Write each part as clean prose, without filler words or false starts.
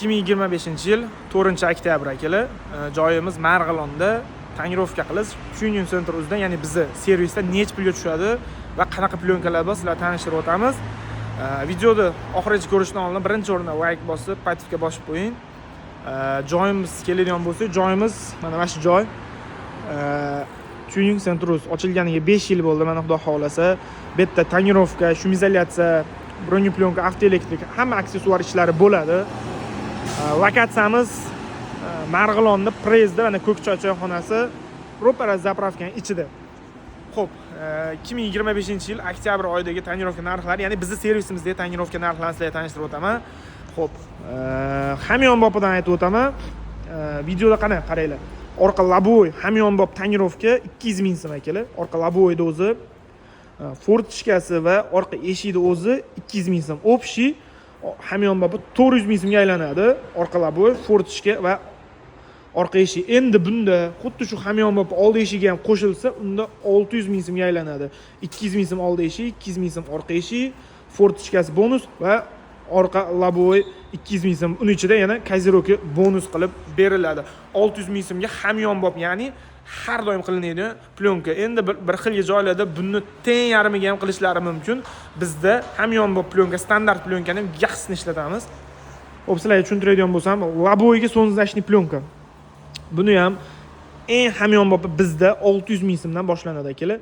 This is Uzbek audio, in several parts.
2025-yil 4-oktyabr akalar. Joyimiz Marg'ilonda tonirovka qilish Tuning Center uzda, ya'ni bizni servisda nech pulga tushadi va qanaqa plyonkalar bor sizlarga tanishtirib o'tamiz. Videoni oxirigacha ko'rishdan oldin birinchi o'rinda like bosib, patifga bosib qo'ying. Joyimiz keladigan bo'lsa, joyimiz mana shu joy. Tuning Center ochilganiga 5 yil bo'ldi, mana xudo xolasa. Bu yerda tonirovka, shumizolyatsiya, broneplyonka, avtoelektrik, hamma aksessuar ishlari bo'ladi. Lokatsiyamiz Marg'ilonda Prezda, mana Ko'kchoy choyxonasi ro'para zapravkaning ichida. Xo'p, 2025-yil oktyabr oyidagi tonirovka narxlari, ya'ni bizning servisimizda tonirovka narxlarini sizlarga tanishtirib o'taman. Xo'p, hamyonbopidan aytib o'taman. Videoda qani qaranglar. Orqa laboy hamyonbop tonirovka 200 ming so'm akalar. Orqa laboyda o'zi fortishkasi va orqa eshigida o'zi 200 ming so'm. Общий hamyonbopi 400 ming so'mga aylanadi. Orqa laboy, fortishka va orqa eshik. Endi bunda xuddi shu hamyonbopi oldi eshigi ham qo'shilsa, unda 600 ming so'mga aylanadi. 200 ming so'm oldi eshik, 200 ming so'm orqa eshik, fortishkasi bonus va orqa laboy 200 ming so'm. Uning ichida yana kaziroki bonus qilib beriladi. 600 ming so'mga hamyonbop, ya'ni har doim qilinadigan plyonka. Endi bir xilga joylarda buni teng yarmiga ham qilishlari mumkin. Bizda hamyonbop plyonka, standart plyonkani yaxshisini ishlatamiz. Xo'p, sizlarga tushuntiradigan bo'lsam, laboyga sonzashli plyonka. Buni ham eng hamyonbopi bizda 600 ming so'mdan boshlanadi akalar.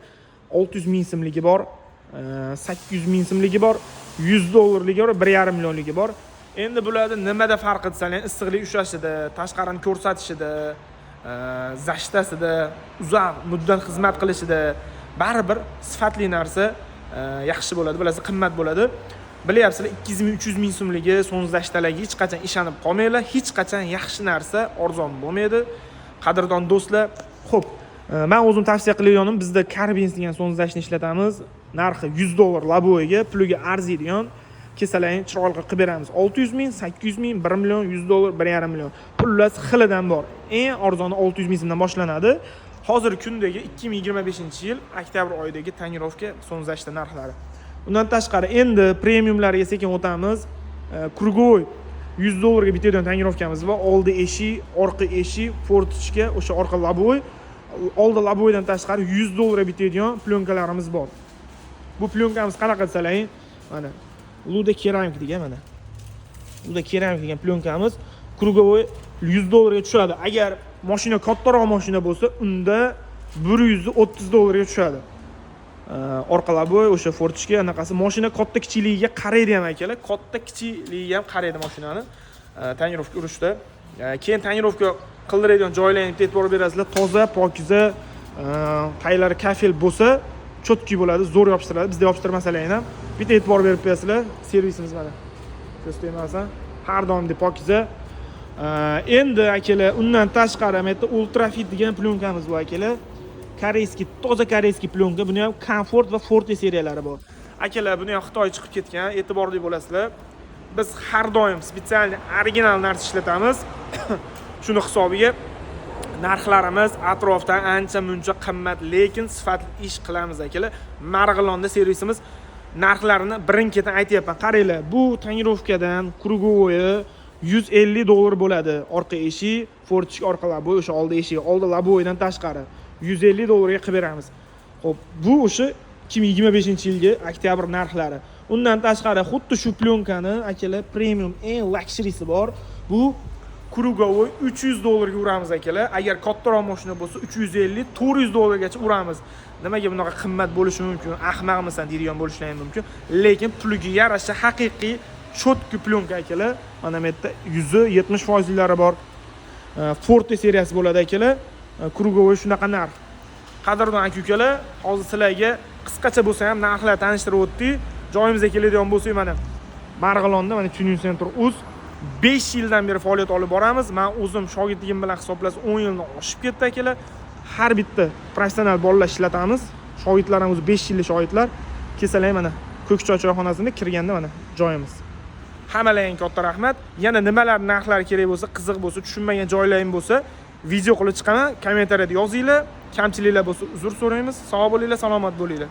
600 ming so'mligi bor, 800 ming so'mligi bor, 100 dollarligi bor, 1,5 millionligi bor. Endi bularda nimada farq etsalar, issiqlik ushlashida, tashqarini ko'rsatishida, zashtasida, uzoq muddat xizmat qilishida baribir sifatli narsa yaxshi bo'ladi, bilasizlar, qimmat bo'ladi. Bilyapsizlar, 200 ming, 300 ming so'mligi sonzashtalarga hech qachon ishonib qolmanglar. Hech qachon yaxshi narsa arzon bo'lmaydi. Qadrdon do'stlar, xo'p, men o'zim tavsiya qiladiganim, bizda Carbins degan sonzashni ishlatamiz. Narxi 100 dollar laboyga, puliga arziydigan kesalaring chiroyli qilib beramiz. 600 ming, 800 ming, 1 million, 100 dollar, 1,5 million. Pullar xilidan bor. Eng arzoni 600 ming so'mdan boshlanadi. Hozirgi kundagi 2025-yil oktyabr oyidagi tonirovka sonzashta narxlari. Undan tashqari endi premiumlarga sekin o'tamiz. Krugoy 100 dollarga bitadigan tonirovkamiz va oldi eshik, orqa eshik, fortishka, o'sha orqa laboy, oldi laboydan tashqari 100 dollarga bitadigan plyonkalarimiz bor. Bu plyonkamiz qanaqa desalaring, mana Luda keramik degan, mana Luda keramik degan plyonkamiz krugovoy 100 dollarga tushadi. Agar mashina kattaroq mashina bo'lsa, unda 130 dollarga tushadi. Orqa laboy, o'sha fortishka, anaqasi mashina katta kichikligiga qaraydi ham akalar. Katta kichikligiga ham qaraydi mashinani tonirovka urishda. Keyin tonirovka qildiradigan joylarga e'tibor berasizlar. Toza, pokiza, taylari kafel bo'lsa, chotki bo'ladi, zo'r yopishtiradi. Bizda yopishtirmasalar ham bitta e'tibor berib qo'yasizlar. Servisimiz mana. Ko'rsatmayman, har doimdek pokiza. Endi akalar, undan tashqari men ultrafit degan plyonkamiz bor akalar. Koreyskiy, toza koreyskiy plyonka. Buni ham Comfort va Forte seriyalari bor. Akalar, buni ham Xitoy chiqib ketgan, e'tiborli bo'lasizlar. Biz har doim spetsial original narsa ishlatamiz. Shuni hisobiga narxlarimiz atrofdan ancha-muncha qimmat, lekin sifatli ish qilamiz akalar. Marg'ilonda servisimiz narxlarini birin-ketin aytayapman. Qaranglar, bu tonirovkadan krugovoyi 150 dollar bo'ladi. Orqa eshik, fortishka, orqa laboy, o'sha oldi eshik, oldi laboydan tashqari 150 dollarga qilib beramiz. Xo'p, bu o'sha 2025-yilgi oktyabr narxlari. Undan tashqari xuddi shu plyonkani akalar premium eng luxurysi bor. Bu krugovoy 300 dollarga uramiz akalar. Agar kattaroq mashina bo'lsa 350, 400 dollargacha uramiz. Nimaga bunaqa qimmat bo'lishi mumkin? Ahmoqmisan deydigan bo'lishlari mumkin. Lekin puliga yarasha haqiqiy chotki plyonka akalar. Mana bu yerda 170%lari bor. Forte seriyasi bo'ladi akalar. Krugovoy shunaqa narx. Qadrdon aka-ukalar, hozir sizlarga qisqacha bo'lsa ham narxlar tanishtirib o'tdik. Joyimizga keladigan bo'lsak, mana Marg'ilonda, mana Tuning Center 5 yildan beri faoliyat olib boramiz. Men o'zim shogirdligim bilan hisoblasa 10 yilni oshib ketdi akalar. Har bitta professional bolalar ishlatamiz. Shogirdlarimiz 5 yillik shogirdlar. Kelsalar mana Ko'kchoy choyxonasida kirganda mana joyimiz. Hammalarga katta rahmat. Yana nimalar narxlari kerak bo'lsa, qiziq bo'lsa, tushunmagan joylaring bo'lsa, video qilib chiqaman, kommentariyada yozinglar. Kamchiliklar bo'lsa uzr so'raymiz. Sog' bo'linglar, salomat bo'linglar.